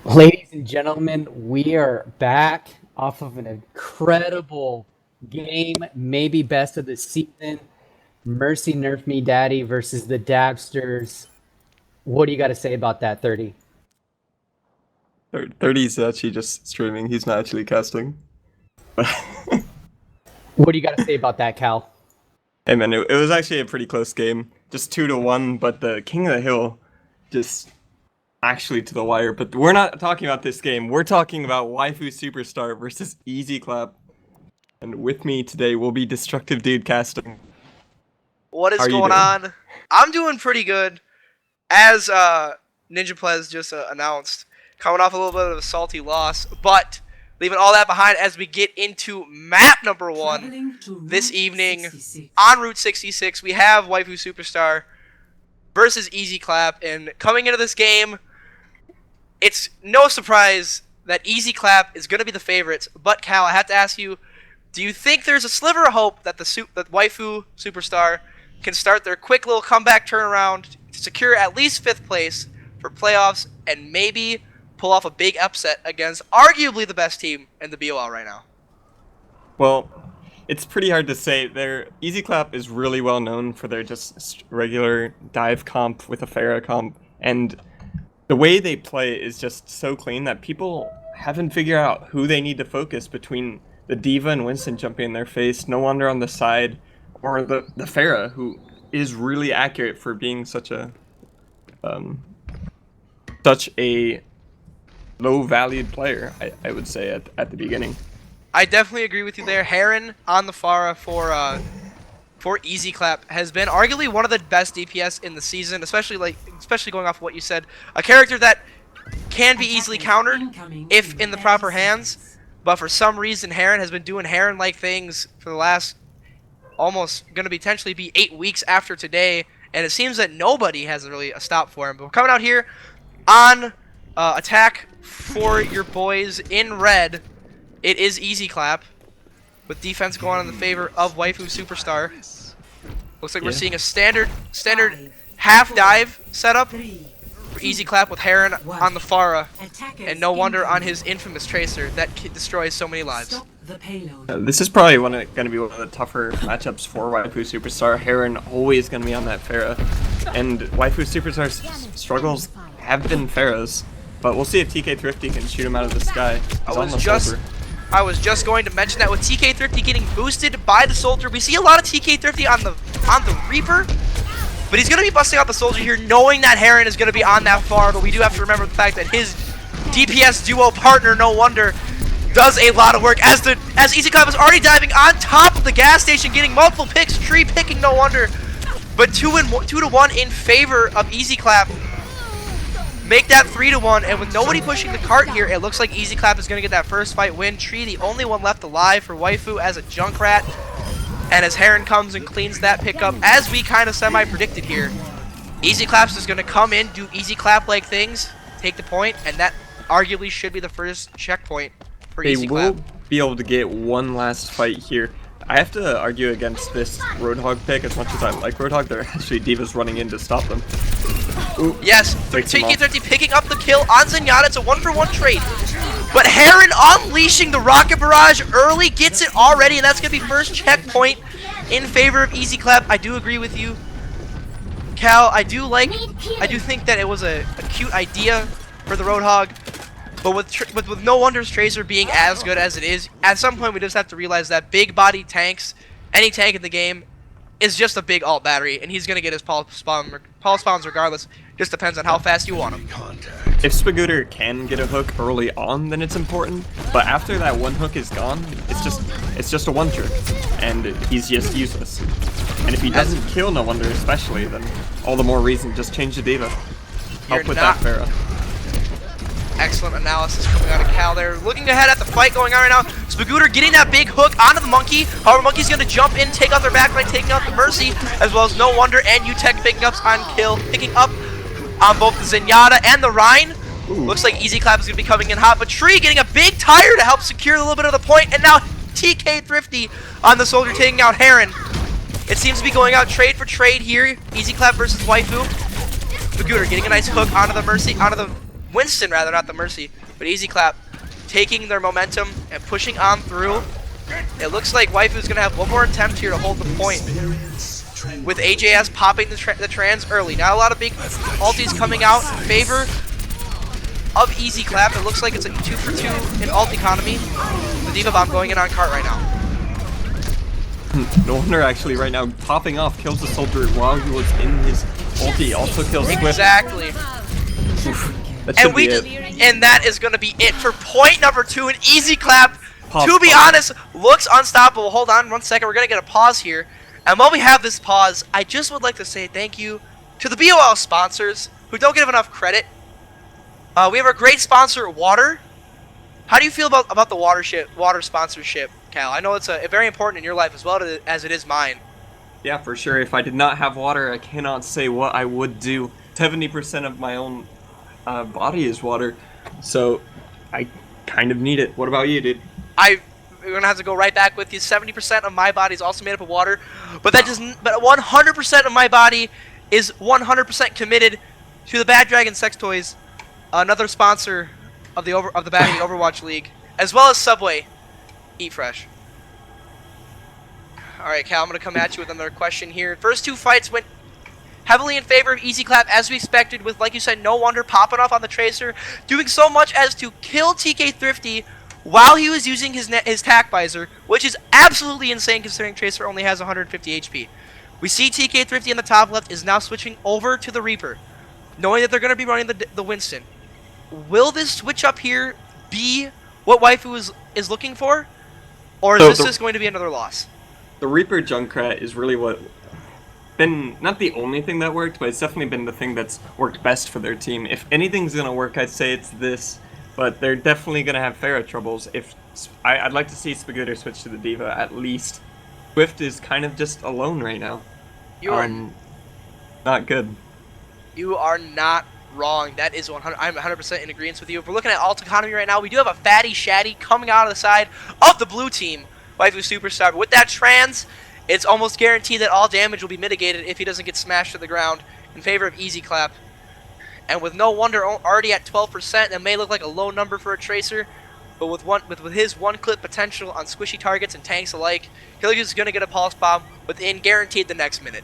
Ladies and gentlemen, we are back off of an incredible game, maybe best of the season. Mercy Nerf Me Daddy versus the Dabsters. What do you got to say about that, 30? 30 is actually just streaming. He's not actually casting. What do you got to say about that, Cal? Hey man, it was actually a pretty close game. Just 2-1, but the King of the Hill just actually to the wire. But we're not talking about this game. We're talking about Waifu Superstar versus Easy Clap. And with me today will be Destructive Dude casting. What is How are you going doing? on? I'm doing pretty good. As Ninja Plez just announced, coming off a little bit of a salty loss, but leaving all that behind as we get into map number 1 this evening on Route 66. We have Waifu Superstar versus Easy Clap, and coming into this game, it's no surprise that Easy Clap is going to be the favorites. But Cal, I have to ask you, do you think there's a sliver of hope that that Waifu Superstar can start their quick little comeback turnaround to secure at least 5th place for playoffs and maybe pull off a big upset against arguably the best team in the BOL right now? Well, it's pretty hard to say. Their Easy Clap is really well known for their just regular dive comp with a Pharah comp, and the way they play is just so clean that people haven't figured out who they need to focus between the Diva and Winston jumping in their face, No Wonder on the side, or the Pharah, who is really accurate for being such a low valued player, I would say at the beginning. I definitely agree with you there. Heron on the Pharah for Easy Clap has been arguably one of the best DPS in the season, especially going off what you said. A character that can be easily countered if in the proper hands, but for some reason Heron has been doing Heron-like things for the last almost going to potentially be 8 weeks after today, and it seems that nobody has really a stop for him. But we're coming out here on attack for your boys in red. It is Easy Clap, with defense going in the favor of Waifu Superstar. Looks like we're seeing a standard half dive setup for Easy Clap with Heron on the Pharah, and No Wonder on his infamous Tracer that destroys so many lives. This is probably going to be one of the tougher matchups for Waifu Superstar. Heron always going to be on that Pharah, and Waifu Superstar's struggles have been Pharahs, but we'll see if TK Thrifty can shoot him out of the sky. I was just going to mention that with TK Thrifty getting boosted by the Soldier, we see a lot of TK Thrifty on the Reaper, but he's going to be busting out the Soldier here, knowing that Heron is going to be on that far. But we do have to remember the fact that his DPS duo partner, No Wonder, does a lot of work as Easy Clap is already diving on top of the gas station, getting multiple picks, tree picking No Wonder, but 2-1 in favor of Easy Clap. Make that 3-1, and with nobody pushing the cart here, it looks like Easy Clap is going to get that first fight win. Tree, the only one left alive for Waifu as a Junkrat, and as Heron comes and cleans that pickup, as we kind of semi-predicted here, Easy Clap's is going to come in, do Easy Clap-like things, take the point, and that arguably should be the first checkpoint for Easy Clap. They will be able to get one last fight here. I have to argue against this Roadhog pick. As much as I like Roadhog, there are actually Divas running in to stop them. Ooh, yes, TK30 picking up the kill on Zenyatta. It's a 1-for-1 trade. But Heron unleashing the Rocket Barrage early, gets it already, and that's going to be first checkpoint in favor of Easy Clap. I do agree with you, Cal. I do think that it was a cute idea for the Roadhog, but with No Wonder's Tracer being as good as it is, at some point we just have to realize that big body tanks, any tank in the game, is just a big alt battery, and he's going to get his pulse spawns regardless. Just depends on how fast you want him. If Spagooter can get a hook early on, then it's important, but after that one hook is gone, it's just a one trick, and he's just useless. And if he doesn't kill No Wonder especially, then all the more reason just change the Diva. Help with that Pharah. Excellent analysis coming out of Cal there. Looking ahead at the fight going on right now. Spagooter getting that big hook onto the Monkey. However, Monkey's going to jump in, take out their backline, taking out the Mercy, as well as No Wonder and UTech picking up on kill, picking up on both the Zenyatta and the Rhine. Looks like Easy Clap is going to be coming in hot, but Tree getting a big tire to help secure a little bit of the point, and now TK Thrifty on the Soldier taking out Heron. It seems to be going out trade for trade here. Easy Clap versus Waifu. Spagooter getting a nice hook onto the Mercy, onto the Winston rather, not the Mercy, but Easy Clap taking their momentum and pushing on through. It looks like Waifu's gonna have one more attempt here to hold the point, with AJS popping the trans early. Not a lot of big ultis coming out in favor of Easy Clap. It looks like it's a 2-for-2 in ult economy. The Diva Bomb going in on cart right now. No wonder actually right now popping off kills the soldier while he was in his ulti. Also kills Swift. Exactly. That should be it. And that is going to be it for point number 2. An Easy Clap, to be Pause. honest, looks unstoppable. Hold on 1 second. We're going to get a pause here. And while we have this pause, I just would like to say thank you to the BOL sponsors who don't give enough credit. We have our great sponsor, Water. How do you feel about the water sponsorship, Cal? I know it's very important in your life as well as it is mine. Yeah, for sure. If I did not have water, I cannot say what I would do. 70% of my own body is water, so I kind of need it. What about you, dude? We're gonna have to go right back with you. 70% of my body is also made up of water, but that doesn't. But 100% of my body is 100% committed to the Bad Dragon Sex Toys, another sponsor of the Batty Overwatch League, as well as Subway. Eat fresh. All right, Cal, I'm gonna come at you with another question here. First 2 fights went heavily in favor of Easy Clap, as we expected, with, like you said, No Wonder popping off on the Tracer, doing so much as to kill TK Thrifty while he was using his tack visor, which is absolutely insane considering Tracer only has 150 HP. We see TK Thrifty in the top left is now switching over to the Reaper, knowing that they're going to be running the Winston. Will this switch up here be what Waifu is looking for? Or is this just going to be another loss? The Reaper Junkrat is really what been not the only thing that worked, but it's definitely been the thing that's worked best for their team. If anything's gonna work, I'd say it's this, but they're definitely gonna have Pharah troubles. If I'd like to see Spagooter switch to the Diva at least. Swift is kind of just alone right now. You are not good. You are not wrong. That is 100. I'm 100% in agreement with you. If we're looking at ult economy right now, we do have a fatty Shaddy coming out of the side of the blue team, Waifu Superstar. But with that trans, it's almost guaranteed that all damage will be mitigated if he doesn't get smashed to the ground in favor of Easy Clap. And with No Wonder already at 12%, that may look like a low number for a Tracer, but with his 1-clip potential on squishy targets and tanks alike, Hilliard's going to get a pulse bomb within guaranteed the next minute.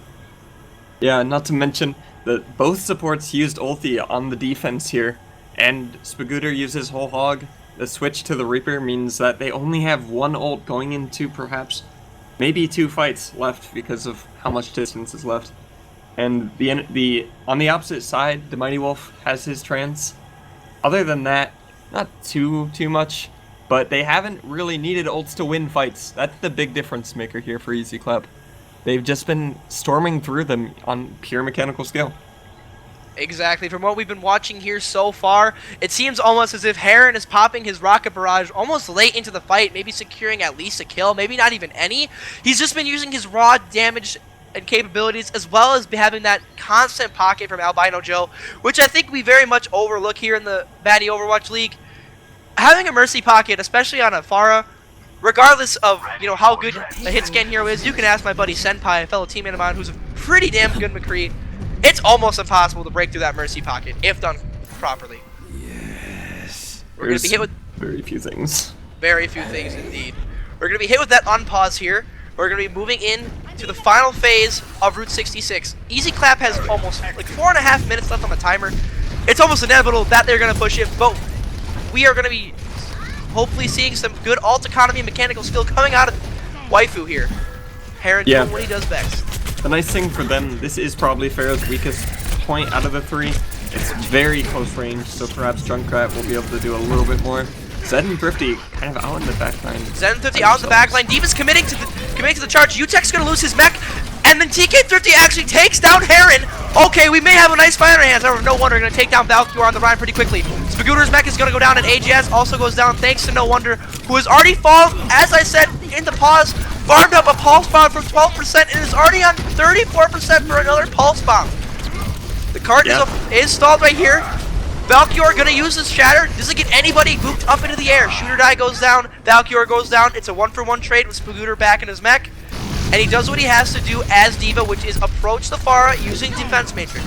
Yeah, not to mention that both supports used ulti on the defense here, and Spagooter uses whole hog. The switch to the Reaper means that they only have 1 ult going into perhaps maybe 2 fights left because of how much distance is left. And on the opposite side, the Mighty Wolf has his trance. Other than that, not too much, but they haven't really needed ults to win fights. That's the big difference maker here for Easy Clap. They've just been storming through them on pure mechanical skill. Exactly. From what we've been watching here so far, it seems almost as if Heron is popping his rocket barrage almost late into the fight, maybe securing at least a kill, maybe not even any. He's just been using his raw damage and capabilities, as well as having that constant pocket from Albino Joe, which I think we very much overlook here in the Batty Overwatch League. Having a Mercy pocket, especially on a Pharah, regardless of how good a hit scan hero is, you can ask my buddy Senpai, a fellow teammate of mine, who's a pretty damn good McCree. It's almost impossible to break through that Mercy pocket if done properly. Yes. We're going to be hit with very few things. Very few things indeed. We're going to be hit with that unpause here. We're going to be moving in to the final phase of Route 66. Easy Clap has almost like 4.5 minutes left on the timer. It's almost inevitable that they're going to push it, but we are going to be hopefully seeing some good ult economy and mechanical skill coming out of Waifu here. Heron doing what he does best. The nice thing for them, this is probably Pharah's weakest point out of the 3. It's very close range, so perhaps Junkrat will be able to do a little bit more. Zed and Thrifty kind of out in the backline. Zed and Thrifty out in the backline. Diva's committing to the charge. Utek's gonna lose his mech, and then TK Thrifty actually takes down Heron. Okay, we may have a nice fight on our hands. However, No Wonder gonna take down Valkyrie on the Rhine pretty quickly. Spagooter's mech is gonna go down, and AGS also goes down thanks to No Wonder, who has already fallen, as I said in the pause, farmed up a pulse bomb from 12% and is already on 34% for another pulse bomb. The cart is stalled right here. Valkyrie gonna use this shatter. Doesn't get anybody booped up into the air. Shooter die goes down. Valkyrie goes down. It's a 1-for-1 trade with Spagooter back in his mech. And he does what he has to do as Diva, which is approach the Pharah using Defense Matrix.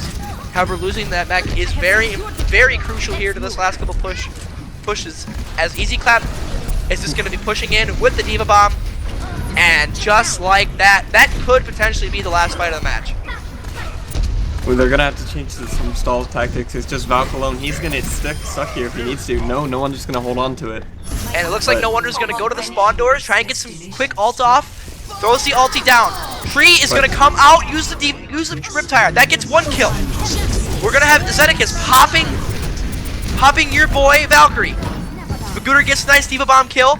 However, losing that mech is very, very crucial here to this last couple pushes, as Easy Clap is just going to be pushing in with the Diva Bomb, and just like that, that could potentially be the last fight of the match. Well, they're gonna have to change to some stall tactics. It's just Valk alone. He's gonna get stuck here if he needs to. No one's just gonna hold on to it. And it looks like No Wonder's gonna go to the spawn doors, try and get some quick ult off. Throws the ulti down. Tree is gonna come out, use the Riptire. That gets 1 kill. We're gonna have Zenekas popping your boy Valkyrie. Magooter gets a nice Diva Bomb kill.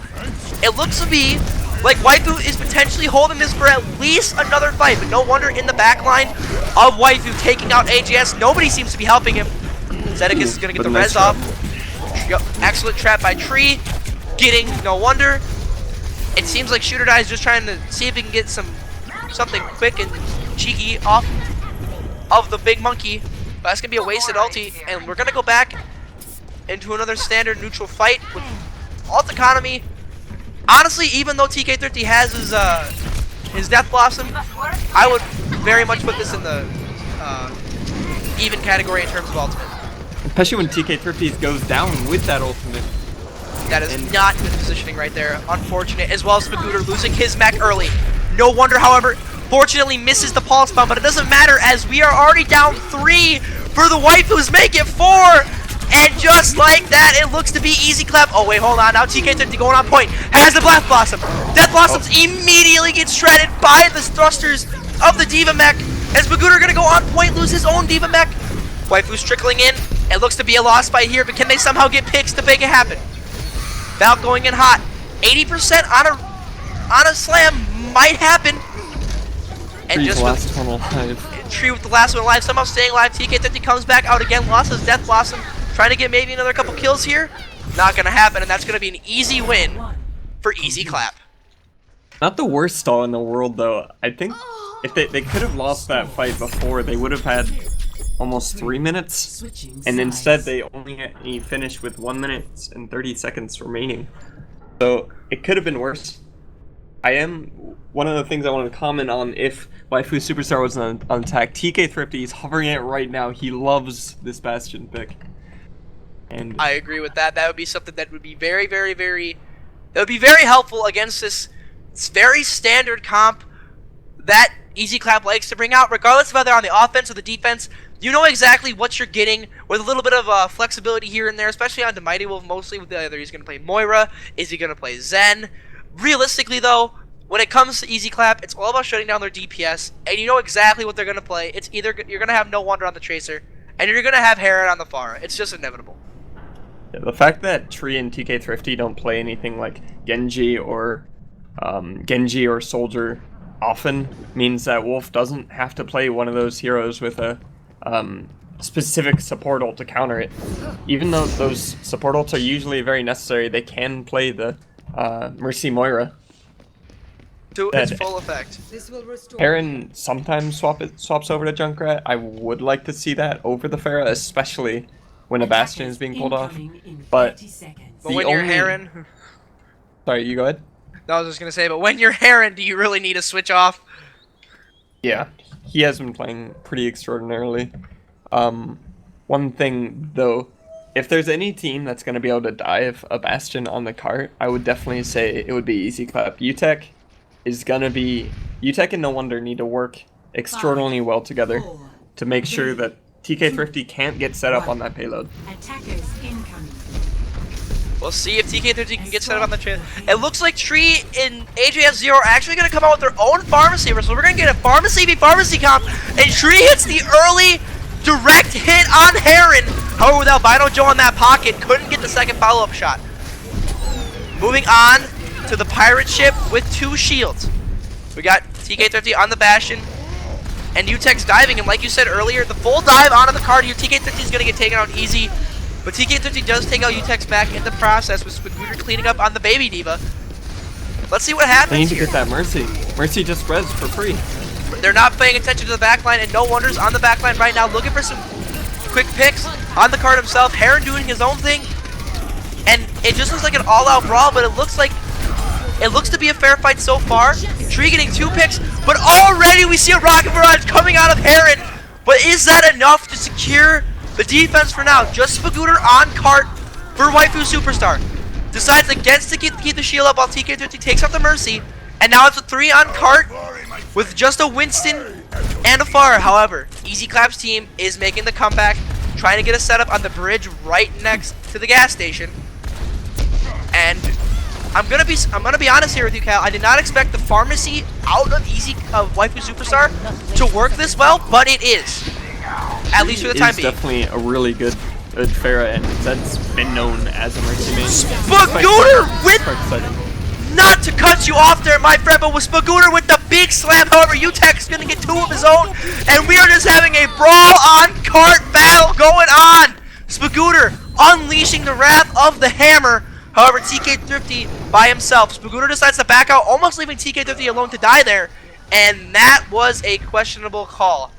It looks to be like Waifu is potentially holding this for at least another fight, but No Wonder in the backline of Waifu taking out AJS. Nobody seems to be helping him. Zenekas is gonna get the res off. Yep, excellent trap by Tree, getting No Wonder. It seems like Shooter Die is just trying to see if he can get something quick and cheeky off of the big monkey. But that's gonna be a wasted ulti, and we're gonna go back into another standard neutral fight with ult economy. Honestly, even though TK30 has his Death Blossom, I would very much put this in the even category in terms of ultimate. Especially when TK30 goes down with that ultimate. That is not good positioning right there. Unfortunate, as well as Magooter losing his mech early. No Wonder, however, fortunately misses the pulse bomb, but it doesn't matter as we are already down 3 for the Waifus. Make it 4! And just like that, it looks to be Easy Clap. Oh wait, hold on. Now TK30 going on point. Has the Death Blossom. Death Blossoms immediately get shredded by the thrusters of the Diva mech. Is Magooter gonna go on point, lose his own Diva mech? Waifu's trickling in. It looks to be a lost fight here, but can they somehow get picks to make it happen? Valk going in hot. 80% on a slam might happen. And Tree's just last one alive. Tree with the last one alive, somehow staying alive. TK30 comes back out again, lost his Death Blossom. Trying to get maybe another couple kills here. Not gonna happen, and that's gonna be an easy win for Easy Clap. Not the worst stall in the world, though. I think if they could have lost that fight before, they would have had almost 3 minutes, and instead they only finished with 1 minute and 30 seconds remaining. So it could have been worse. One of the things I want to comment on, if Waifu Superstar was on attack, TK30 is hovering it right now. He loves this Bastion pick. And I agree with that. That would be something that would be very, very, very... That would be very helpful against this very standard comp that Easy Clap likes to bring out, regardless of whether on the offense or the defense. You know exactly what you're getting with a little bit of flexibility here and there, especially on the Mighty Wolf, mostly with either he's going to play Moira, is he going to play Zen. Realistically, though, when it comes to Easy Clap, it's all about shutting down their DPS, and you know exactly what they're going to play. It's either you're going to have No Wonder on the Tracer, and you're going to have Heron on the Pharah. It's just inevitable. yeah, the fact that Tree and TK30 don't play anything like Genji or Soldier often means that Wolf doesn't have to play one of those heroes with a specific support ult to counter it. Even though those support ults are usually very necessary, they can play the Mercy Moira. To its full effect. Heron sometimes swaps over to Junkrat. I would like to see that over the Pharah, especially when a Bastion is being pulled off. But when you're Heron... Sorry, you go ahead. No, I was just going to say, but when you're Heron, do you really need to switch off? Yeah, he has been playing pretty extraordinarily. One thing, though, if there's any team that's going to be able to dive a Bastion on the cart, I would definitely say it would be Easy Clap. UTech is going to be... UTech and No Wonder need to work extraordinarily well together to make sure that TK30 can't get set up on that payload. Attackers incoming. We'll see if TK30 can get set up on the trail. It looks like Tree and AJS0 are actually going to come out with their own pharmacy. So we're going to get a pharmacy v pharmacy comp. And Tree hits the early direct hit on Heron. However, with Albino Joe on that pocket, couldn't get the second follow-up shot. Moving on to the pirate ship with 2 shields. We got TK30 on the Bastion. And UTech's diving. And like you said earlier, the full dive onto the card here. TK30 is going to get taken out easy. But TK30 does take out UTech's back in the process with Magooter cleaning up on the baby Diva. Let's see what happens They need to here. get that Mercy. Mercy just res for free. They're not paying attention to the backline, and No Wonder's on the backline right now looking for some quick picks on the card himself. Heron doing his own thing. And it just looks like an all-out brawl, but it looks to be a fair fight so far. Tree getting 2 picks, but already we see a rocket barrage coming out of Heron. But is that enough to secure the defense for now? Just Spagooter on cart for Waifu Superstar. Decides against to keep the shield up while TK50 takes out the Mercy. And now it's a 3 on cart with just a Winston and a Pharah. However, Easy Clap's team is making the comeback, trying to get a setup on the bridge right next to the gas station. And I'm gonna be honest here with you, Cal. I did not expect the pharmacy out of Waifu Superstar to work this well, but it is. At least for the time being. It's definitely a really good Pharah, and that's been known as a Mercy main. Spagooter with... Not to cut you off there, my friend, but with Spagooter with the big slam. However, UTech's going to get 2 of his own, and we are just having a brawl-on-cart battle going on. Spagooter unleashing the wrath of the hammer. However, TK Thrifty by himself. Spagooter decides to back out, almost leaving TK Thrifty alone to die there, and that was a questionable call.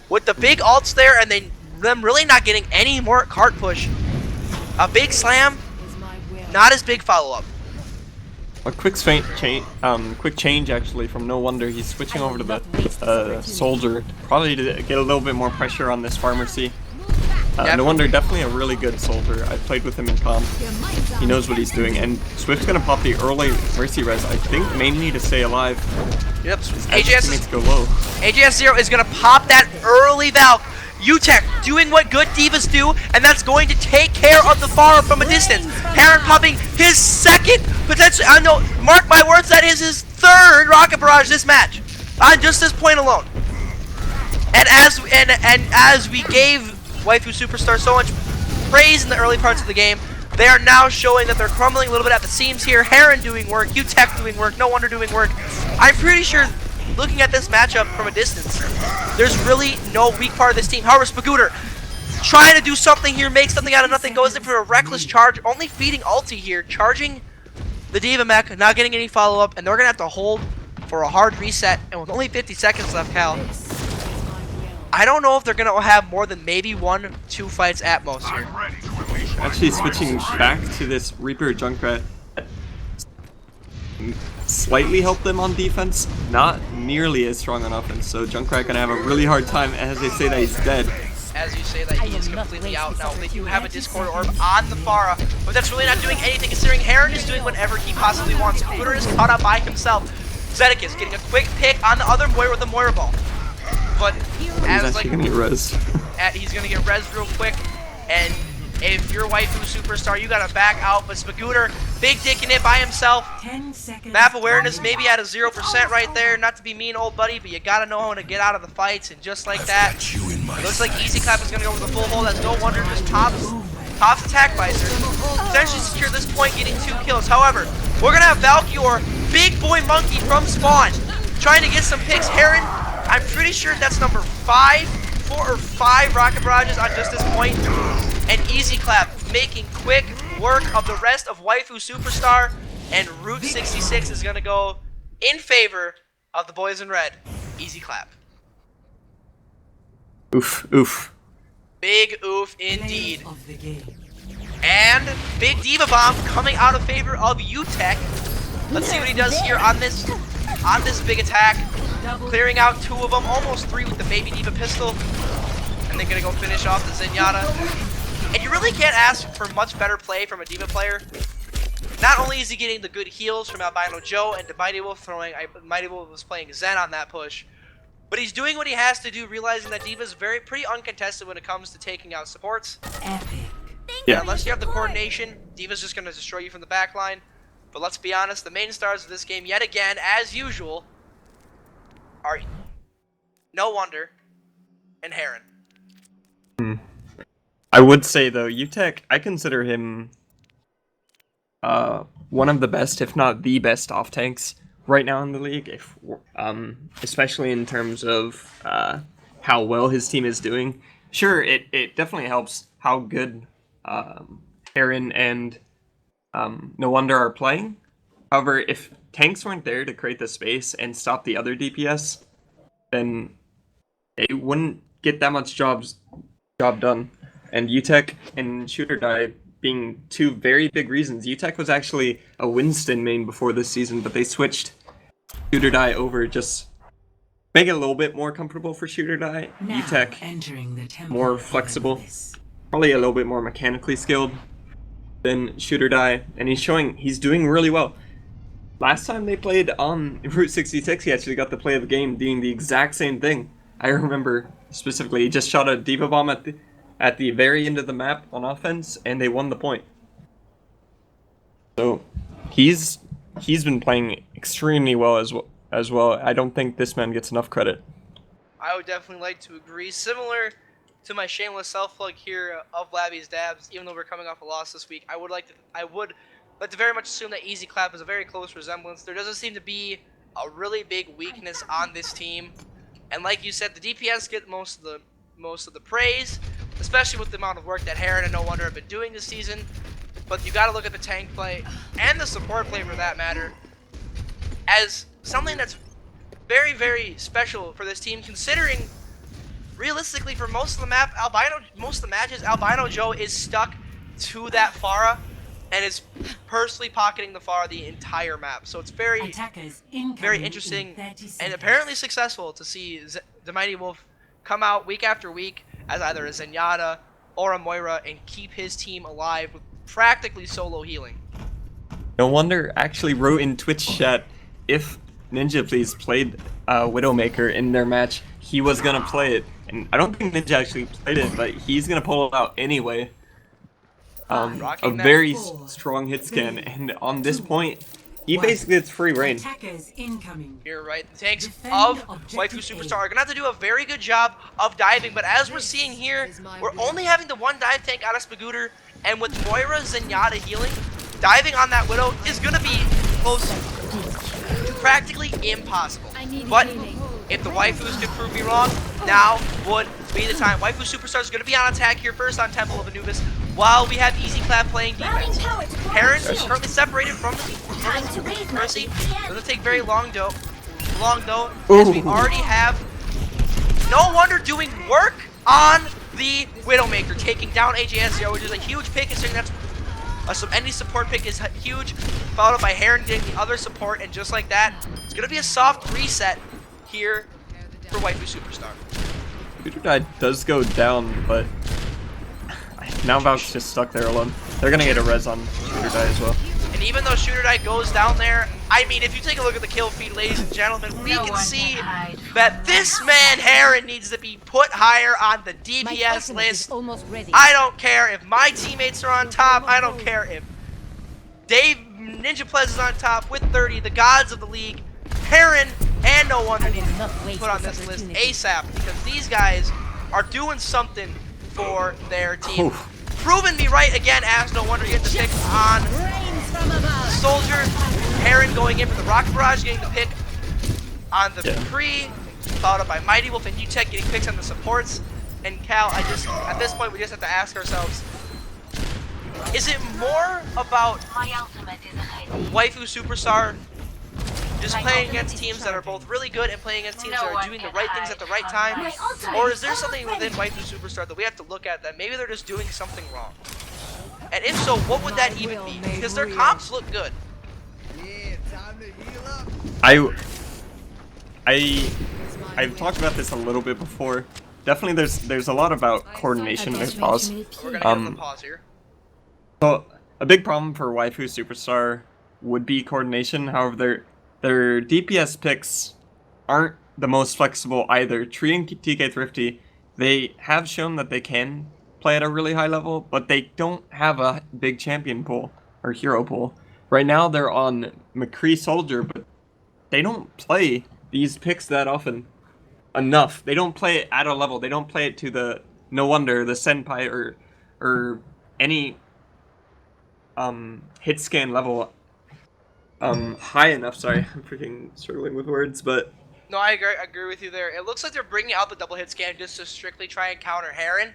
With the big ults there, and them really not getting any more cart push. A big slam, not as big follow-up. A quick change actually from No Wonder. He's switching over to the Soldier, probably to get a little bit more pressure on this Pharmacy. No Wonder, definitely a really good Soldier. I played with him in comp. He knows what he's doing, and Swift's gonna pop the early Mercy res, I think mainly to stay alive. Yep, AJS 0 is gonna pop that early Valk. UTech doing what good divas do, and that's going to take care of the Pharah from a distance. Heron popping his second, potentially, I know, mark my words, that is his 3rd Rocket Barrage this match, on just this point alone. And as we gave Waifu Superstar so much praise in the early parts of the game, they are now showing that they're crumbling a little bit at the seams here. Heron doing work, UTech doing work, No Wonder doing work. I'm pretty sure, looking at this matchup from a distance, there's really no weak part of this team. However, Spagooter trying to do something here, make something out of nothing, goes in for a reckless charge, only feeding ulti here, charging the Diva mech, not getting any follow-up, and they're going to have to hold for a hard reset, and with only 50 seconds left, Cal, I don't know if they're going to have more than maybe 1-2 fights at most here. Actually switching back to this Reaper Junkrat, slightly help them on defense, not nearly as strong on offense, so Junkrat gonna have a really hard time as they say that he's dead. As you say that he is completely out now. They do have a Discord Orb on the Pharah, but that's really not doing anything considering Heron is doing whatever he possibly wants. Spagooter is caught up by himself. Zedekiss getting a quick pick on the other Moira with the Moira Ball. But as like, gonna get res. He's gonna get res real quick, and if you're Waifu Superstar, you gotta back out. But Spagooter, big dicking it by himself. 10 seconds. Map awareness maybe at a 0% right there. Not to be mean, old buddy, but you gotta know how to get out of the fights. And just like that, looks like Easy Clap is gonna go for the full hold. That's No Wonder just pops attack visor. Potentially secure this point, getting 2 kills. However, we're gonna have Valkyr, big boy monkey from spawn, trying to get some picks. Heron, I'm pretty sure that's number 4 or 5 rocket barrages on just this point. And Easy Clap making quick work of the rest of Waifu Superstar, and Route 66 is going to go in favor of the boys in red. Easy Clap. Oof, oof. Big oof indeed. And big Diva Bomb coming out of favor of UTech. Let's see what he does here on this big attack. Clearing out 2 of them, almost 3 with the Baby Diva pistol. And they're going to go finish off the Zenyatta. And you really can't ask for much better play from a Diva player. Not only is he getting the good heals from Albino Joe and the Mighty Wolf Mighty Wolf was playing Zen on that push, but he's doing what he has to do, realizing that Diva's pretty uncontested when it comes to taking out supports. Epic. Yeah. Unless you have the coordination, Diva's just going to destroy you from the back line. But let's be honest, the main stars of this game, yet again, as usual, are No Wonder and Heron. I would say though, UTech, I consider him one of the best, if not the best, off tanks right now in the league. If especially in terms of how well his team is doing. Sure, it definitely helps how good Heron and No Wonder are playing. However, if tanks weren't there to create the space and stop the other DPS, then it wouldn't get that much job done. And UTech and Shooter Die being 2 very big reasons. UTech was actually a Winston main before this season, but they switched Shooter Die over just make it a little bit more comfortable for Shooter Die. Now E-Tech, entering the temple more of flexible, Olympus. probably a little bit more mechanically skilled than Shooter Die, and he's doing really well. Last time they played on Route 66, he actually got the play of the game, doing the exact same thing. I remember specifically, he just shot a Diva Bomb at the very end of the map on offense, and they won the point. So he's been playing extremely well as well. I don't think this man gets enough credit. I would definitely like to agree. Similar to my shameless self-plug here of Labby's Dabs, even though we're coming off a loss this week, I would like to very much assume that Easy Clap is a very close resemblance. There doesn't seem to be a really big weakness on this team, and like you said, the DPS get most of the praise, especially with the amount of work that Heron and No Wonder have been doing this season. But you got to look at the tank play and the support play for that matter as something that's very, very special for this team, considering realistically for most of the matches, Albino Joe is stuck to that Pharah and is personally pocketing the Pharah the entire map. So it's very interesting and apparently successful to see the Mighty Wolf come out week after week as either a Zenyatta or a Moira and keep his team alive with practically solo healing. No Wonder actually wrote in Twitch chat if Ninja Please played Widowmaker in their match, he was gonna play it. And I don't think Ninja actually played it, but he's gonna pull it out anyway. A very strong hit scan, and on this point, he basically gets free reign. You're right. The tanks of Waifu Superstar are gonna have to do a very good job of diving, but as we're seeing here, we're only having the one dive tank out of Spagooter, and with Moira Zenyatta healing, diving on that Widow is gonna be close to practically impossible. But if the Waifus can prove me wrong, now would be the time. Waifu Superstar is gonna be on attack here first on Temple of Anubis, while we have Easy Clap playing defense. Heron is currently separated from Mercy. Doesn't take very long though, as we already have No Wonder doing work on the Widowmaker, taking down AJS0, which is a huge pick, considering that's any support pick is huge, followed up by Heron getting the other support, and just like that, it's gonna be a soft reset here for Waifu Superstar. Shooter Die does go down, but now Valk's just stuck there alone. They're gonna get a res on Shooter Die as well. And even though Shooter Die goes down there, I mean, if you take a look at the kill feed, ladies and gentlemen, we can see that this man, Heron, needs to be put higher on the DPS list. I don't care if my teammates are on top. I don't care if Dave Ninja Plez is on top with 30, the gods of the league. Heron and No Wonder need to be put on this list ASAP, because these guys are doing something for their team. Proving me right again, as No Wonder getting the pick on Soldier. Heron going in for the Rocket Barrage, getting the pick on the Pre, followed up by Mighty Wolf and U-Tech getting picks on the supports. And Cal, at this point we just have to ask ourselves, is it more about Waifu Superstar just playing against teams that are both really good and playing against teams that are doing the right things at the right time? Or is there something within Waifu Superstar that we have to look at that maybe they're just doing something wrong? And if so, what would that even be? Because their comps look good. I've talked about this a little bit before. Definitely there's a lot about coordination. There's pause. We're gonna give them a pause here. So a big problem for Waifu Superstar would be coordination. However, their DPS picks aren't the most flexible either. Treating TK Thrifty, they have shown that they can play at a really high level, but they don't have a big champion pool or hero pool. Right now they're on McCree Soldier, but they don't play these picks that often enough. They don't play it at a level. They don't play it to the No Wonder, the Senpai, or any hit scan level high enough. Sorry, I'm freaking struggling with words, but no, I agree with you there. It looks like they're bringing out the double hit scan just to strictly try and counter Heron.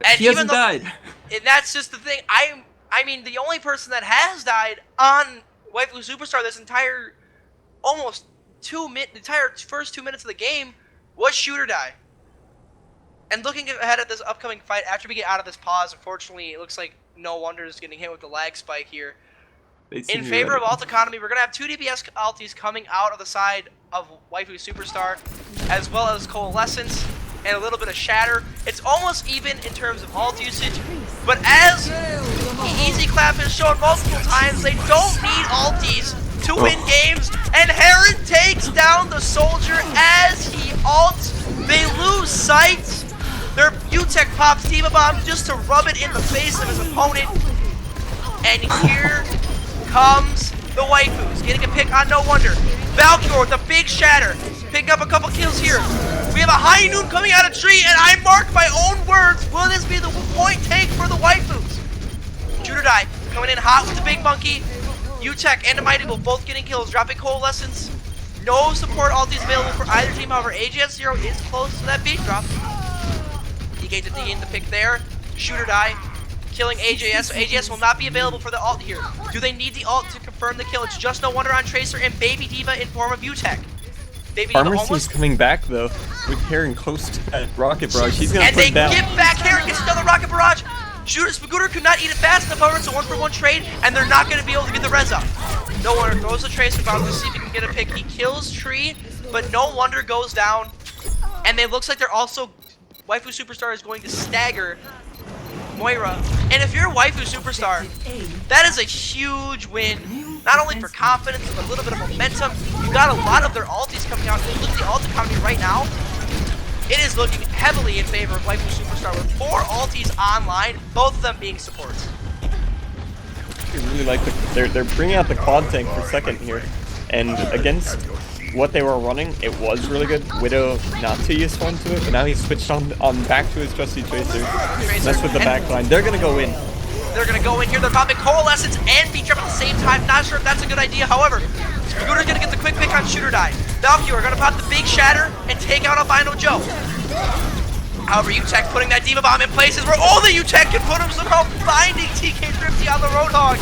And he hasn't died. And that's just the thing. I mean, the only person that has died on Waifu Superstar this entire first 2 minutes of the game was Shooter Die. And looking ahead at this upcoming fight, after we get out of this pause, unfortunately, it looks like No Wonder is getting hit with the lag spike here. seem In to be favor ready. of alt economy, we're gonna have 2 DPS alties coming out of the side of Waifu Superstar, as well as Coalescence and a little bit of Shatter. It's almost even in terms of alt usage, but as Easy Clap has shown multiple times, they don't need alties to win games, and Heron takes down the soldier as he ults. They lose sight. Their UTech pops Diva Bomb just to rub it in the face of his opponent, and here comes the Waifus, getting a pick on No Wonder. Valkyr with a big shatter, picking up a couple kills here. We have a High Noon coming out of tree, and I mark my own words. Will this be the point take for the Waifus? Shooter Die coming in hot with the big monkey. UTech and the Mighty Bull both getting kills, dropping Coalescence. No support ultis available for either team, however, AGS0 is close to that beat drop. DK in the pick there. Shooter Die killing AJS, so AJS will not be available for the ult here. Do they need the ult to confirm the kill? It's just No Wonder on Tracer and Baby Diva in form of UTech. Baby Diva Pharmacy's almost... coming back though, with Heron close to that rocket barrage. He's gonna And put they it down. get back Heron, gets another rocket barrage. Shooter Spagooter could not eat it fast enough, however, it's a 1-for-1 trade, and they're not going to be able to get the res up. No Wonder throws the Tracer bomb to see if he can get a pick. He kills Tree, but No Wonder goes down, and it looks like they're also... Waifu Superstar is going to stagger Moira. And if you're a Waifu Superstar, that is a huge win. Not only for confidence, but a little bit of momentum. You got a lot of their ultis coming out. If you look at the ult economy right now, it is looking heavily in favor of Waifu Superstar with 4 ultis online, both of them being supports. I really like they're bringing out the quad tank for second here, and against what they were running, it was really good. Widow not too useful into it, but now he's switched on back to his trusty Tracer. Mess with the backline. They're gonna go in. They're gonna go in here. They're popping Coalescence and Beat Trap at the same time. Not sure if that's a good idea. However, Spagooter's gonna get the quick pick on Shooter Die. Valkyr are gonna pop the big shatter and take out Albino Joe. However, UTech putting that Diva Bomb in places where only UTech can put him, somehow finding TK Thrifty on the Roadhog.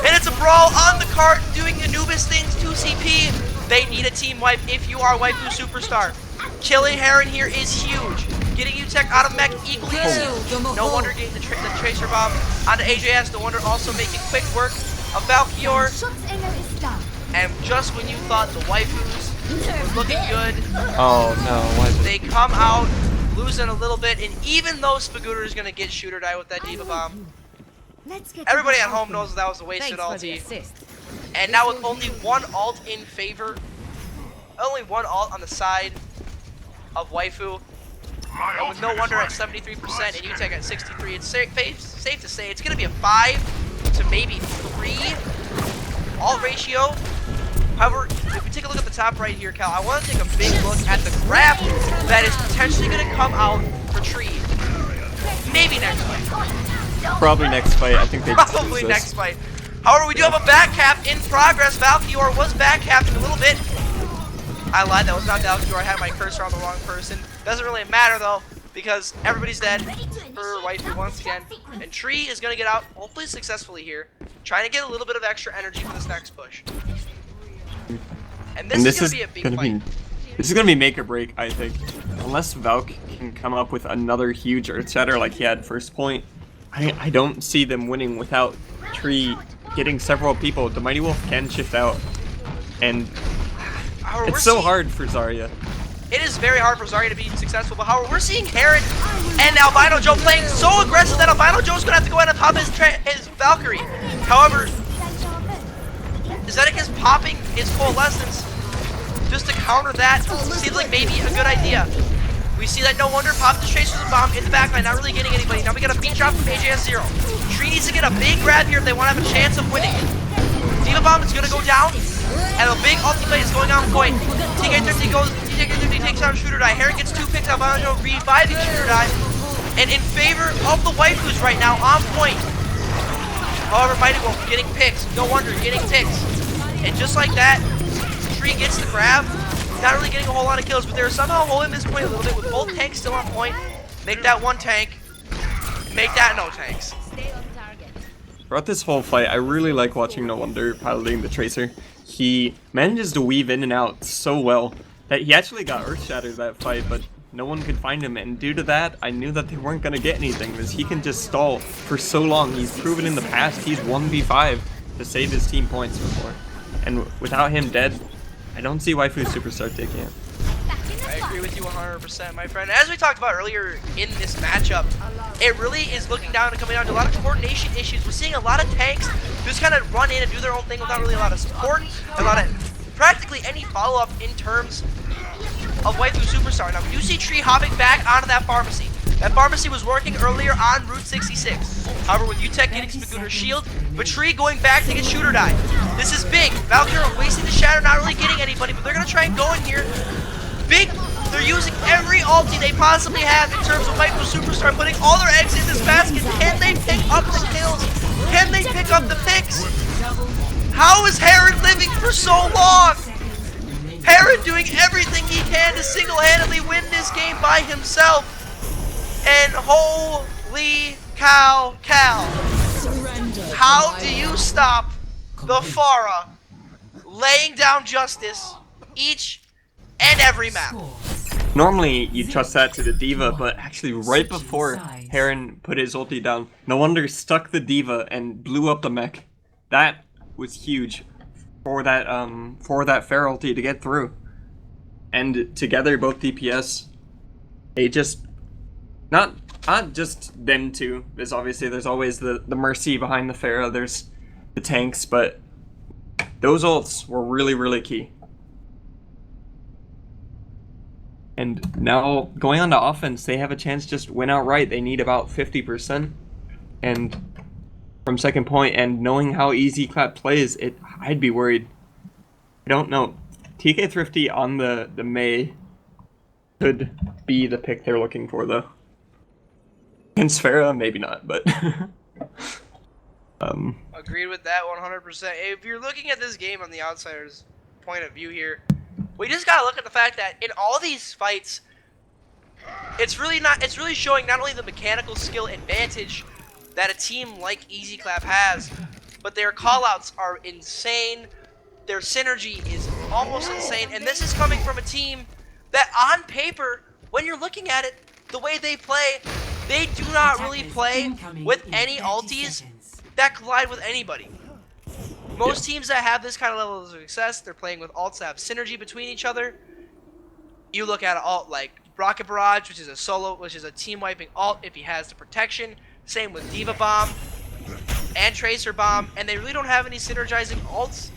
And it's a brawl on the cart, doing Anubis things to CP. They need a team wipe if you are Waifu Superstar. Killing Heron here is huge. Getting UTech out of mech equally is huge. No Wonder getting the Tracer Bomb onto AJS. No Wonder also making quick work of Valkyr. And just when you thought the Waifus was looking good, Oh no, they come out losing a little bit, and even though Spagooter is going to get Shooter Die with that Diva Bomb, everybody at home knows that was a wasted ulti. And now with only 1 ult in favor, only 1 ult on the side of Waifu, and with No Wonder at 73% and UTech at 63%, it's safe to say it's going to be a 5 to maybe 3 ult ratio. However, if we take a look at the top right here, Cal, I want to take a big look at the grab that is potentially going to come out for Tree. Maybe next fight. probably next fight. I think they just Probably lose next this. fight. However, we do have a back cap in progress. Valkyr was back capped in a little bit. I lied, that was not Valkyr. I had my cursor on the wrong person. Doesn't really matter though, because everybody's dead for Waifu once again. And Tree is going to get out, hopefully successfully here, trying to get a little bit of extra energy for this next push. And this is going to be a big fight. This is gonna be make or break, I think. Unless Valk can come up with another huge Earth Shatter like he had first point, I don't see them winning without Tree getting several people. The Mighty Wolf can shift out, and it's so hard for Zarya. It is very hard for Zarya to be successful, but however, we're seeing Heron and Albino Joe playing so aggressive that Albino Joe's gonna have to go ahead and pop his Valkyrie. However, Zedeck is popping his Coalescence just to counter that. Seems like maybe a good idea. We see that No Wonder popped the Tracer's bomb in the backline, not really getting anybody. Now we got a beat drop from AJS0. Tree needs to get a big grab here if they want to have a chance of winning. Diva Bomb is gonna go down, and a big ultimate is going on point. TK30 goes, TK30 takes out Shooter Die. Heron gets 2 picks out, Albino Joe reviving Shooter Die. And in favor of the Waifus right now, on point. However, Mighty Wolf getting picks, No Wonder getting picks. And just like that, Tree gets the grab. Not really getting a whole lot of kills, but they're somehow holding this point a little bit with both tanks still on point. Make that 1 tank. Make that no tanks. Throughout this whole fight, I really like watching No Wonder piloting the Tracer. He manages to weave in and out so well that he actually got Earth Shattered that fight, but no one could find him, and due to that, I knew that they weren't going to get anything, because he can just stall for so long. He's proven in the past he's 1v5 to save his team points before. And without him dead, I don't see Waifu Superstar taking it. I agree with you 100%, my friend. As we talked about earlier in this matchup, it really is looking down and coming down to a lot of coordination issues. We're seeing a lot of tanks just kind of run in and do their own thing without really a lot of support, a lot of practically any follow-up in terms of Waifu Superstar. Now, we do see Tree hopping back onto that pharmacy. That pharmacy was working earlier on Route 66. However, with UTech getting Spagooter's shield, but Tree going back to get Shooter die. This is big. Valkyrie wasting the Shatter, not really getting anybody, but they're going to try and go in here. Big. They're using every ulti they possibly have in terms of Waifu Superstar, putting all their eggs in this basket. Can they pick up the kills? Can they pick up the picks? How is Heron living for so long? Heron doing everything he can to single-handedly win this game by himself. And holy cow, Cal. How do you stop the Pharah laying down justice each and every map? Normally, you trust that to the D.Va, but actually right before Heron put his ulti down, no wonder stuck the D.Va and blew up the mech. That was huge for that Fair ulti to get through. And together, both DPS, they just, not just them two, because obviously there's always the Mercy behind the Pharah, there's the tanks, but those ults were really, really key. And now, going on to offense, they have a chance to just win outright. They need about 50%. And from second point, and knowing how easy Clap plays, I'd be worried. I don't know. TK Thrifty on the Mei could be the pick they're looking for, though. Against Pharah, maybe not, but... Agreed with that 100%. If you're looking at this game on the outsider's point of view here, we just gotta look at the fact that in all these fights, it's really showing not only the mechanical skill advantage that a team like Easy Clap has, but their callouts are insane. Their synergy is almost insane, and this is coming from a team that, on paper, when you're looking at it, the way they play, they do not really play with any ultis that collide with anybody. Most teams that have this kind of level of success, they're playing with ults that have synergy between each other. You look at an alt like Rocket Barrage, which is a team wiping alt if he has the protection. Same with Diva Bomb and Tracer Bomb, and they really don't have any synergizing ults,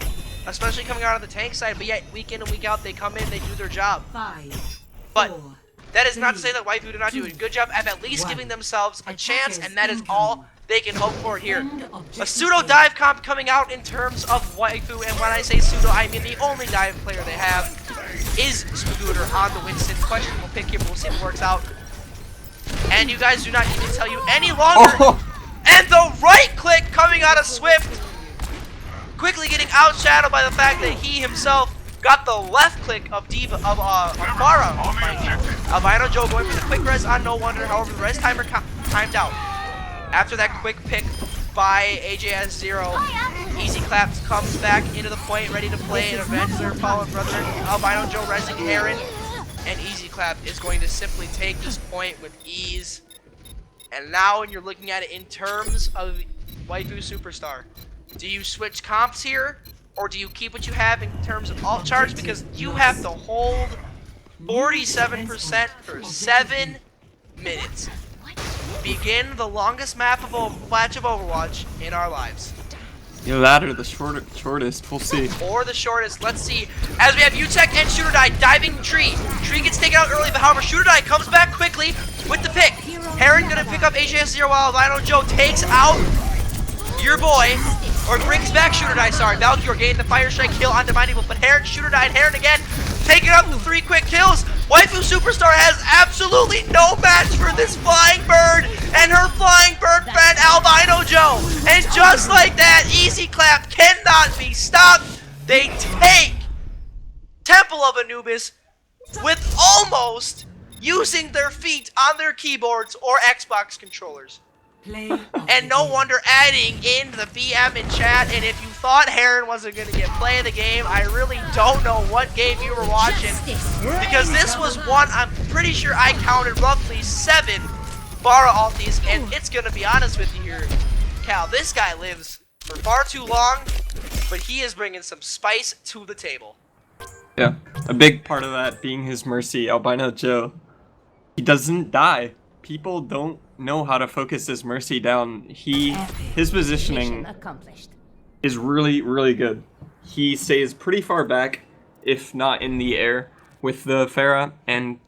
especially coming out of the tank side, but yet week in and week out they come in, they do their job. But that is not to say that Waifu did not do a good job at least giving themselves a chance, and that is all they can hope for here. A pseudo dive comp coming out in terms of Waifu, and when I say pseudo, I mean the only dive player they have is Spagooter on the Winston. Questionable pick here, but we'll see if it works out. And you guys do not need to tell you any longer. And the right click coming out of Swift, quickly getting outshadowed by the fact that he himself got the left click of Pharah. Albino Joe going for the quick res on No Wonder, however the res timer timed out. After that quick pick by AJS0, Easy Claps comes back into the point, ready to play and avenge their fallen brother. Albino Joe resing Heron, and Easy Clap is going to simply take this point with ease. And now when you're looking at it in terms of Waifu Superstar, do you switch comps here, or do you keep what you have in terms of alt charge? Because you have to hold 47% for 7 minutes. Begin the longest match of Overwatch in our lives. Either that or the shortest, we'll see. Or the shortest, let's see. As we have UTech and Shooter Die diving Tree. Tree gets taken out early, but however, Shooter Die comes back quickly with the pick. Heron gonna pick up AJS0 while Albino Joe takes out your boy, or brings back Shooter Die, sorry. Valkyrie getting the Fire Strike kill on Divine Evil, but Heron, Shooter Die, and Heron again, taking up the 3 quick kills. Waifu Superstar has absolutely no match for this Flying Bird and her Flying Bird friend Albino Joe. And just like that, Easy Clap cannot be stopped. They take Temple of Anubis with almost using their feet on their keyboards or Xbox controllers. And no wonder adding in the BM in chat. And if you thought Heron wasn't going to get play of the game, I really don't know what game you were watching. Because this was one, I'm pretty sure I counted roughly 7 Pharah ultis. And it's going to be honest with you here, Cal, this guy lives for far too long, but he is bringing some spice to the table. Yeah, a big part of that being his Mercy, Albino Joe. He doesn't die. People don't know how to focus his Mercy down. His positioning is really, really good. He stays pretty far back, if not in the air, with the Pharah, and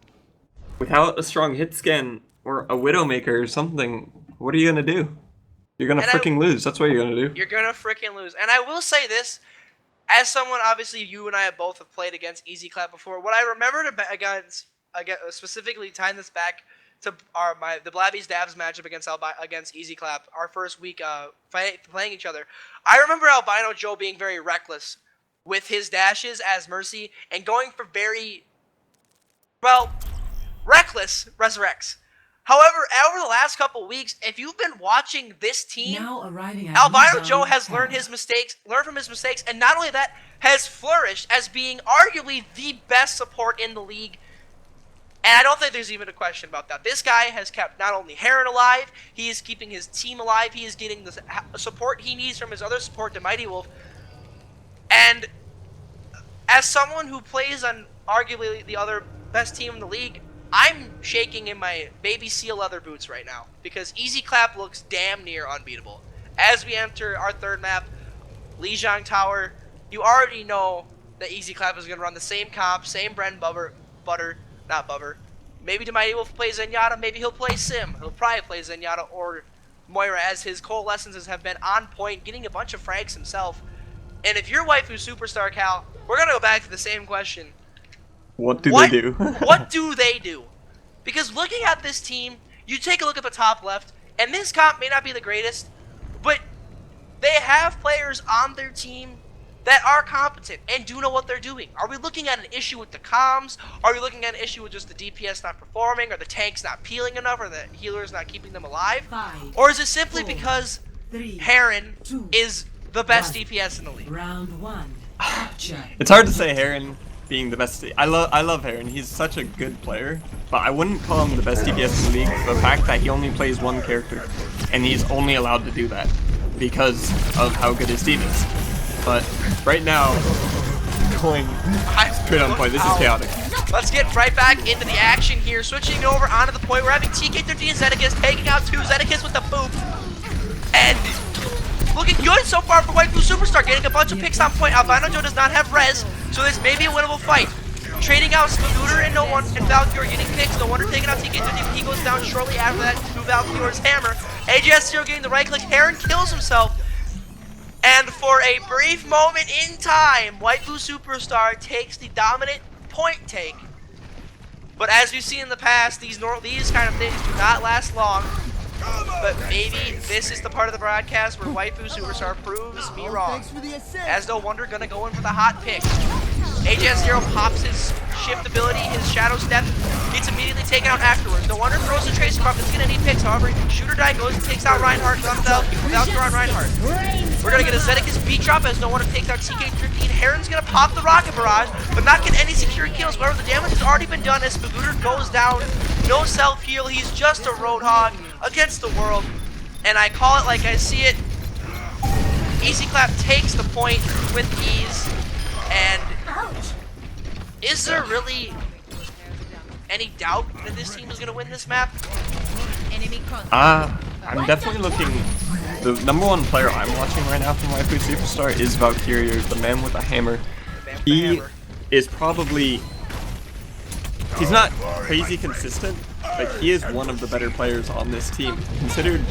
without a strong hit scan or a Widowmaker or something, what are you gonna do? You're gonna freaking lose. That's what you're gonna do. You're gonna freaking lose. And I will say this, as someone, obviously, you and I have both played against Easy Clap before. What I remember against specifically tying this back to the Blabby's Dabs matchup against Easy Clap, our first week playing each other. I remember Albino Joe being very reckless with his dashes as Mercy and going for very, well, reckless resurrects. However, over the last couple weeks, if you've been watching this team, Albino Joe has learned from his mistakes, and not only that, has flourished as being arguably the best support in the league. And I don't think there's even a question about that. This guy has kept not only Heron alive, he is keeping his team alive, he is getting the support he needs from his other support, the Mighty Wolf. And as someone who plays on arguably the other best team in the league, I'm shaking in my baby seal leather boots right now because Easy Clap looks damn near unbeatable. As we enter our third map, Lijiang Tower, you already know that Easy Clap is going to run the same comp, same bread and butter, not Bubber. Maybe the Mighty Wolf plays Zenyatta, maybe he'll play Sim. He'll probably play Zenyatta or Moira as his coalescences have been on point, getting a bunch of frags himself. And if you're Waifu Superstar, Cal, we're going to go back to the same question. What do they do? What do they do? Because looking at this team, you take a look at the top left, and this comp may not be the greatest, but they have players on their team that are competent and do know what they're doing. Are we looking at an issue with the comms? Are we looking at an issue with just the DPS not performing, or the tanks not peeling enough, or the healers not keeping them alive? Or is it simply because Heron is the best DPS in the league? Round one. It's hard to say Heron being the best. I love Heron. He's such a good player, but I wouldn't call him the best DPS in the league for the fact that he only plays one character, and he's only allowed to do that because of how good his team is. But right now, going straight on point. This is chaotic. Let's get right back into the action here. Switching over onto the point. We're having TK13 and Zedekiss taking out two. Zedekiss with the boop. And looking good so far for Waifu Superstar. Getting a bunch of picks on point. Albino Joe does not have res, so this may be a winnable fight. Trading out Scooter and No One and Valkyrie getting picks. No Wonder taking out TK13. He goes down shortly after that to Valkyrie's hammer. AJS0 getting the right click. Heron kills himself. And for a brief moment in time, Waifu Superstar takes the dominant point take. But as we've seen in the past, these kind of things do not last long. But maybe this is the part of the broadcast where Waifu Superstar proves me wrong. As No Wonder gonna go in for the hot pick. AJS0 pops his shift ability, his shadow step, gets immediately taken out afterwards. No Wonder throws the tracer buff, it's gonna need picks. However, Shooter Die goes and takes out Reinhardt without on Reinhardt. We're gonna get a Zedekiss beat drop as No Wonder takes out TK13. Heron's gonna pop the rocket barrage, but not get any secure kills. However, the damage has already been done as Spagooter goes down. No self-heal, he's just a Roadhog against the world. And I call it like I see it. Easy Clap takes the point with ease. And is there really any doubt that this team is going to win this map? I'm definitely looking. The number one player I'm watching right now from Waifu Superstar is Valkyrie, the man with a hammer. He is probably. He's not crazy consistent, but he is one of the better players on this team. Considered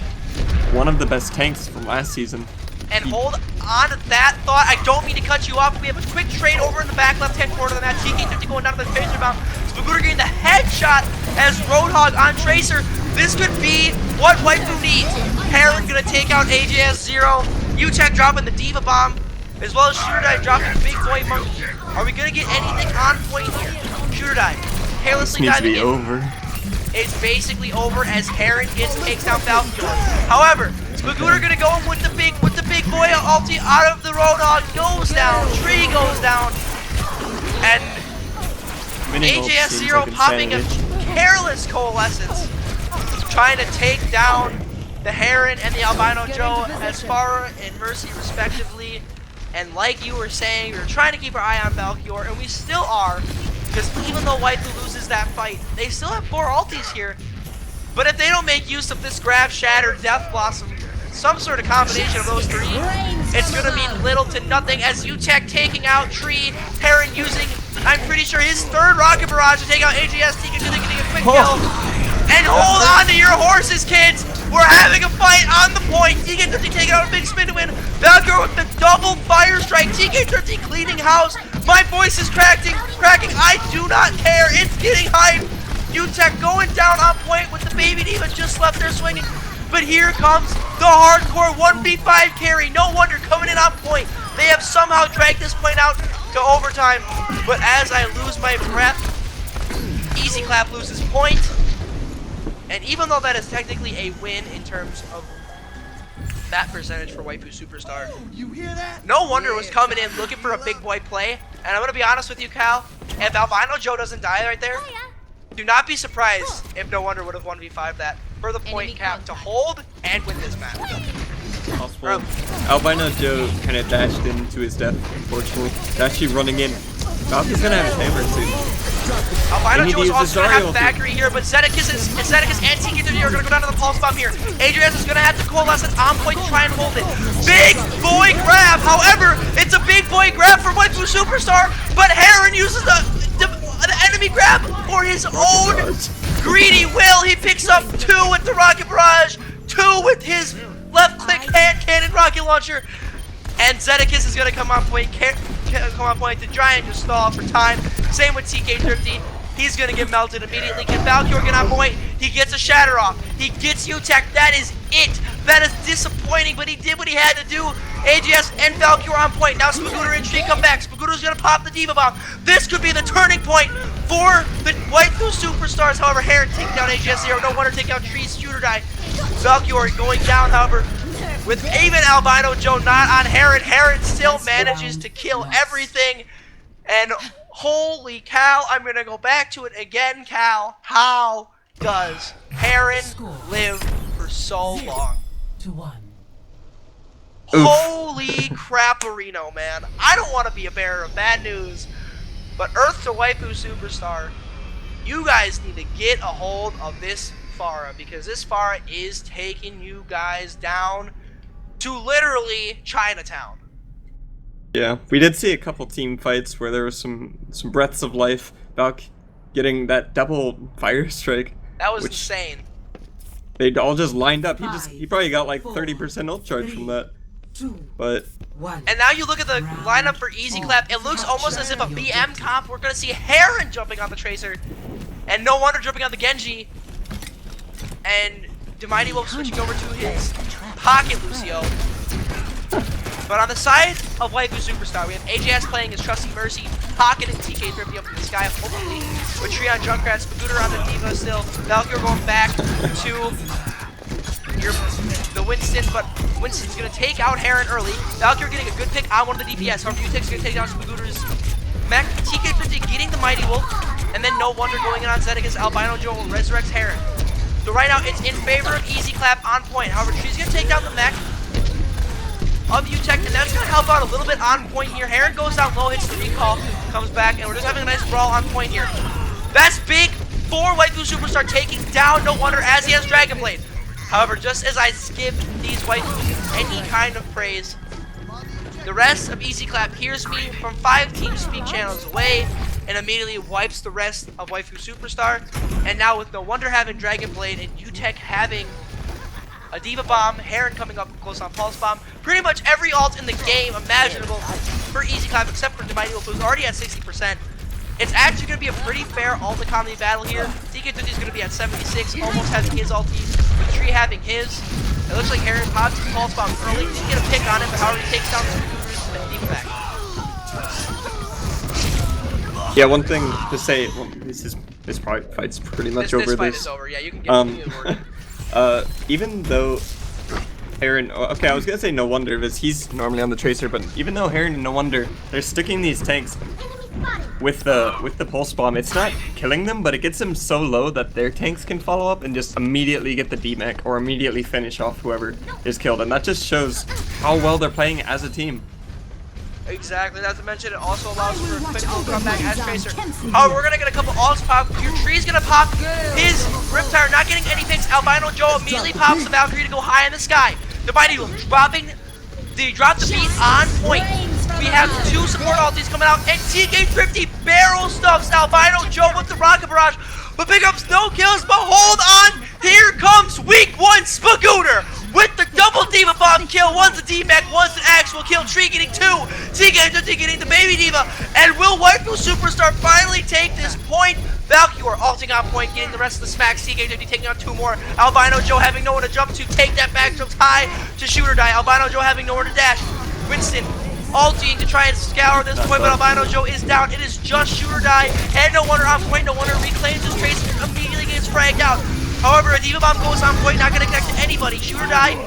one of the best tanks from last season. And hold on to that thought. I don't mean to cut you off. We have a quick trade over in the back left-hand corner of the map. TK50 going down to the Tracer mount. Spagooter getting the headshot as Roadhog on Tracer. This could be what Waifu needs. Heron gonna take out AJS0. Utech dropping the Diva Bomb, as well as Shooter Die dropping the Big Boy Monkey. Are we gonna get anything on point here? Shooter Die carelessly diving in. Over. It's basically over as Heron takes down Valkyrie. However, Spagooter gonna go in with the big boy ulti out of the Roadhog, goes down, tree goes down, and AJS0 popping a careless coalescence, trying to take down the Heron and the Albino Joe as Farah and Mercy respectively. And like you were saying, we were trying to keep our eye on Valkyr, and we still are, because even though Waifu loses that fight, they still have 4 ultis here. But if they don't make use of this Grab, Shatter, Death Blossom, some sort of combination of those 3, it's going to mean little to nothing as UTech taking out Tree, Heron using, I'm pretty sure, his 3rd Rocket Barrage to take out AGS, Tika getting a quick kill. And hold on to your horses, kids! We're having a fight on the point. TK13 taking out a big spin to win. Valkyr with the double fire strike. TK13 cleaning house. My voice is cracking. I do not care. It's getting hype. UTech going down on point with the baby diva just left there swinging. But here comes the hardcore 1v5 carry. No wonder coming in on point. They have somehow dragged this point out to overtime. But as I lose my breath, Easy Clap loses point. And even though that is technically a win in terms of that percentage for Waifu Superstar, You hear that? No Wonder was coming in looking for a big boy play. And I'm going to be honest with you, Cal, if Albino Joe doesn't die right there, do not be surprised if No Wonder would have 1v5 that for the point cap to hold and win this match. Possible. Albino Joe kind of dashed into his death, unfortunately. Actually running in. Valkyr's gonna have his hammer soon. Albino Joe is also going to have ulti. Valkyrie here, but Zedekiss and TK3 are going to go down to the pulse bomb here. Adrian is going to have to coalesce it on point to try and hold it. Big boy grab, however, it's a big boy grab for Waifu Superstar, but Heron uses the enemy grab for his own greedy will. He picks up 2 with the Rocket Barrage, 2 with his left click hand cannon rocket launcher, and Zedekiss is going to come on point. To try and just stall for time. Same with TK13. He's gonna get melted immediately. Can Valkyr get on point? He gets a shatter off. He gets UTech. That is it. That is disappointing, but he did what he had to do. AGS and Valkyr on point. Now Spagooter and Tree come back. Spagooter's gonna pop the Diva Bomb. This could be the turning point for the Waifu Superstars. However, Heron taking down AGS 0. No Wonder taking out Tree's shooter die. Valkyr going down, however, with even Albino Joe not on Heron. Heron still manages to kill everything. And holy cow, I'm going to go back to it again, Cal. How does Heron live for so long? Holy crap-arino, man. I don't want to be a bearer of bad news, but Earth to Waifu Superstar, you guys need to get a hold of this Farah, because this Farah is taking you guys down to literally Chinatown. Yeah, we did see a couple team fights where there was some breaths of life. Valk getting that double fire strike. That was insane. They all just lined up. He probably got like 30% ult charge from that. But and now you look at the lineup for Easy Clap. It looks almost as if a BM comp. We're gonna see Heron jumping on the Tracer, and No Wonder jumping on the Genji, and Mighty Wolf switching over to his Pocket Lucio. But on the side of Waifu Superstar, we have AJS playing his trusty Mercy, Pocket and TK3 up in the sky, hopefully with Tree on Junkrat, Spagooter on the Diva still, Valkyr going back to the Winston, but Winston's going to take out Heron early. Valkyr getting a good pick on one of the DPS, however UTech's going to take down Spagooter's mech, TK3 getting the Mighty Wolf, and then No Wonder going in on Zedekiss. Albino Joe resurrects Heron. So right now it's in favor of Easy Clap on point, however Tree's going to take down the mech of UTech, and that's going to help out a little bit on point here. Heron goes down low, hits the recall, comes back, and we're just having a nice brawl on point here. That's big for Waifu Superstar taking down No Wonder as he has Dragon Blade. However, just as I skip these Waifus any kind of praise, the rest of Easy Clap hears me from 5 team speak channels away and immediately wipes the rest of Waifu Superstar. And now with No Wonder having Dragon Blade and UTech having a Diva Bomb, Heron coming up close on Pulse Bomb, pretty much every ult in the game imaginable for Easy Clap except for the Mighty Wolf, who's already at 60%. It's actually going to be a pretty fair ult economy battle here. TK50 is going to be at 76, almost having his ulti, with Tree having his. It looks like Heron pops his Pulse Bomb early, didn't get a pick on him, but however he takes down the Scooters and Diva back. yeah, one thing to say, well, this fight's pretty much over. This fight is over, yeah, you can get me the word. Even though Heron, okay, I was gonna say No Wonder because he's normally on the Tracer, but even though Heron and No Wonder, they're sticking these tanks with the pulse bomb, it's not killing them, but it gets them so low that their tanks can follow up and just immediately get the D-mech or immediately finish off whoever is killed, and that just shows how well they're playing as a team. Exactly, not to mention it also allows for a quick little comeback as Tracer. However, we're gonna get a couple ults pop. Your tree's gonna pop his Riptire, not getting any picks. Albino Joe immediately pops the Valkyrie to go high in the sky. The Mighty dropping, they drop the beat on point. We have 2 support ultis coming out, and TK50 barrel stuffs Albino Joe with the rocket barrage, but pickups no kills, but hold on, here comes week 1 Spagooter with the double Diva bomb kill. One's a D-Mech, one's an actual kill. Tree getting 2, TK50 getting the baby Diva, and will Waifu Superstar finally take this point? Valkyrie ulting on point, getting the rest of the smacks. TK50 taking on 2 more. Albino Joe having nowhere to jump to, take that back jump high to shoot or die. Albino Joe having nowhere to dash. Winston ulting to try and scour this point, but Albino Joe is down. It is just shoot or die, and no wonder on point. No wonder reclaims his trace, immediately gets fragged out. However, a Diva Bomb goes on point, not gonna connect to anybody. Shoot or die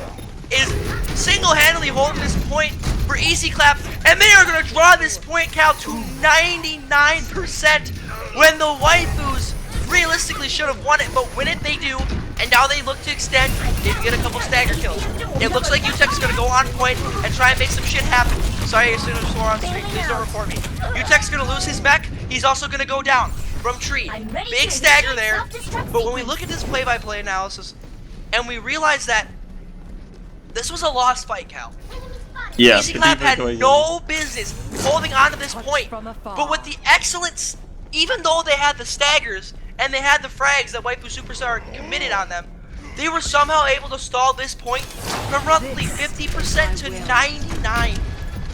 is single-handedly holding this point for Easy Clap, and they are gonna draw this point count to 99% when the Waifus realistically should have won it, but win it they do, and now they look to extend. They get a couple stagger kills. It looks like UTech is gonna go on point and try and make some shit happen. Sorry, I shouldn't have swore on stream. Please don't report me. UTech's gonna lose his mech. He's also gonna go down from tree. Big stagger there. But when we look at this play-by-play analysis, and we realize that this was a lost fight, Cal. Yeah, Easy Clap had no business holding on to this point. But with the excellence, even though they had the staggers and they had the frags that Waifu Superstar committed on them, they were somehow able to stall this point from roughly 50% to 99%.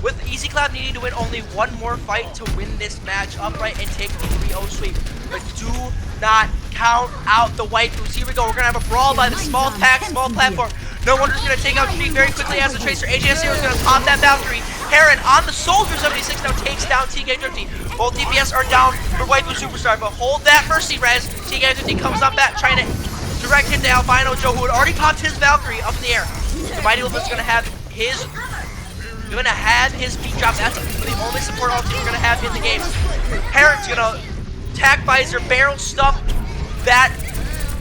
With Easy Clap needing to win only 1 more fight to win this match upright and take the 3-0 sweep. But do not count out the Waifus. Here we go, we're gonna have a brawl by the small pack, small platform. No wonder he's gonna take out Tree very quickly as the Tracer. AJS0 is gonna pop that Valkyrie. Heron on the Soldier 76 now takes down TK50. Both DPS are down for Waifu Superstar, but hold that Mercy res. TK50 comes up back, trying to direct hit to Albino Joe, who had already popped his Valkyrie up in the air. The Mighty Wolf is gonna have his beat drop. That's the only support ulti we're gonna have in the game. Heron's gonna attack visor, barrel stuff that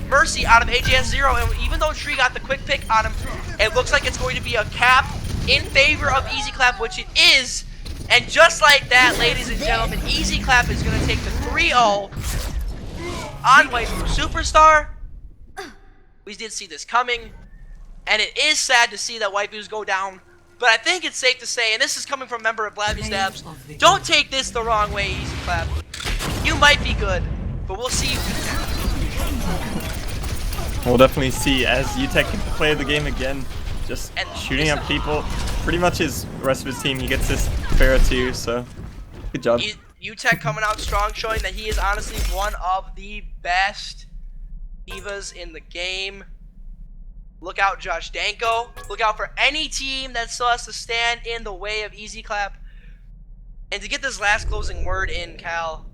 Mercy out of AJS0, and even though Tree got the quick pick on him, it looks like it's going to be a cap in favor of Easy Clap, which it is. And just like that, ladies and gentlemen, Easy Clap is gonna take the 3-0 on Waifu Superstar. We did see this coming, and it is sad to see that Waifus go down. But I think it's safe to say, and this is coming from a member of Blabby Stabs, don't take this the wrong way, Easy Clap. You might be good, but we'll see you. We'll definitely see as UTech can play the game again, just shooting up people. Pretty much his rest of his team, he gets this Pharah too, so good job. UTech coming out strong, showing that he is honestly one of the best divas in the game. Look out, Josh Danko. Look out for any team that still has to stand in the way of Easy Clap. And to get this last closing word in, Cal,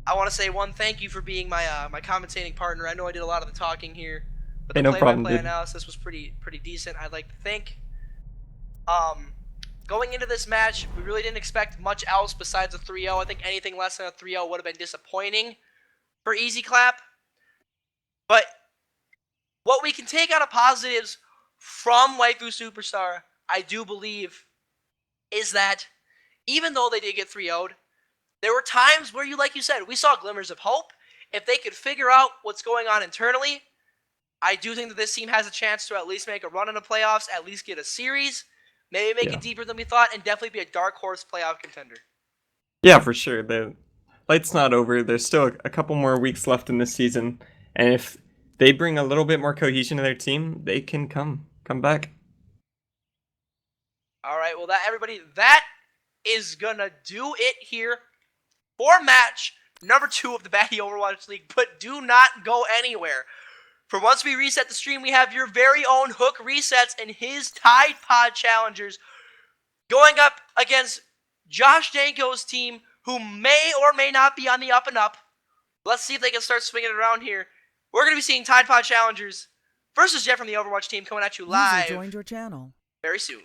I want to say one, thank you for being my my commentating partner. I know I did a lot of the talking here, but the play-by-play analysis was pretty decent, I'd like to think. Going into this match, we really didn't expect much else besides a 3-0. I think anything less than a 3-0 would have been disappointing for Easy Clap. But what we can take out of positives from Waifu Superstar, I do believe, is that even though they did get 3-0'd, there were times where, like you said, we saw glimmers of hope. If they could figure out what's going on internally, I do think that this team has a chance to at least make a run in the playoffs, at least get a series, maybe make it deeper than we thought, and definitely be a dark horse playoff contender. Yeah, for sure. The light's not over. There's still a couple more weeks left in this season, and if they bring a little bit more cohesion to their team, they can come back. All right, well, everybody, that is gonna do it here for match number 2 of the Batty Overwatch League. But do not go anywhere. For once we reset the stream, we have your very own Hook Resets and his Tide Pod Challengers going up against Josh Danko's team, who may or may not be on the up and up. Let's see if they can start swinging it around here. We're going to be seeing Tide Pod Challengers versus Jeff from the Overwatch team coming at you live User joined your channel very soon.